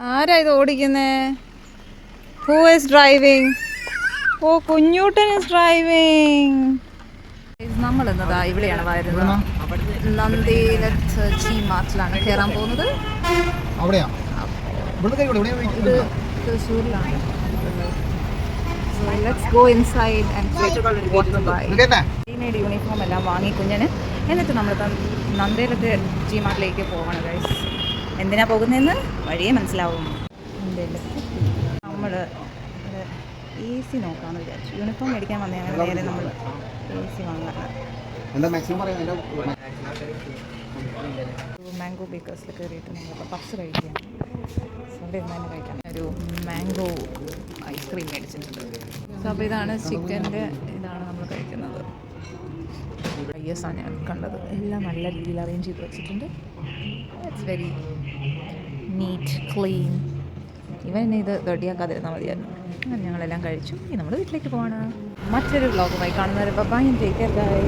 ആരാ ഇത് ഓടിക്കുന്നേ? Who is driving? ഓ, കുഞ്ഞൂട്ടൻ ഈസ് ഡ്രൈവിംഗ്. നമ്മൾ എന്നതാ ഇവിടെയാണ് വരുന്നത്. നന്ദിലത്ത് ജി മാർട്ടിലാണ് കയറാൻ പോകുന്നത്. ഇത് തൃശ്ശൂരിലാണ്. Let's go inside and readymade uniform എല്ലാം വാങ്ങി കുഞ്ഞിന്. എന്നിട്ട് നമ്മൾ നന്ദേലത്ത് ജി മാർട്ടിലേക്ക് പോകണം ഗൈസ്. എന്തിനാ പോകുന്നതെന്ന് വഴിയേ മനസ്സിലാവും. നമ്മൾ AC നോക്കാമെന്ന് വിചാരിച്ചു. യൂണിഫോം മേടിക്കാൻ വന്നേ, അങ്ങനെ നേരെ നമ്മൾ AC വാങ്ങാനാണ്. മാംഗോ ബേക്കേഴ്സിൽ കയറിയിട്ട് നമ്മളിപ്പോൾ പപ്സ് കഴിക്കാം. അവിടെ ഇരുന്ന് തന്നെ കഴിക്കാം. ഒരു മാംഗോ ഐസ്ക്രീം മേടിച്ചിട്ടുണ്ട്. സോ അപ്പോൾ ഇതാണ് ചിക്കൻ്റെ, ഇതാണ് നമ്മൾ കഴിക്കുന്നത്. ഫ്രൈസാണ് ഞാൻ കണ്ടത്. എല്ലാം നല്ല രീതിയിൽ അറേഞ്ച് ചെയ്ത് വെച്ചിട്ടുണ്ട്. It's very neat, clean. ഇവൻ ഇത് റെഡിയാക്കാതിരുന്നാൽ മതിയായിരുന്നു. അങ്ങനെ ഞങ്ങളെല്ലാം കഴിച്ചു. ഇനി നമ്മൾ വീട്ടിലേക്ക് പോവാണ്. മറ്റൊരു വ്ളോഗുമായി കാണുന്നവരെ ബൈ, ടേക്ക് കെയർ ഗൈസ്.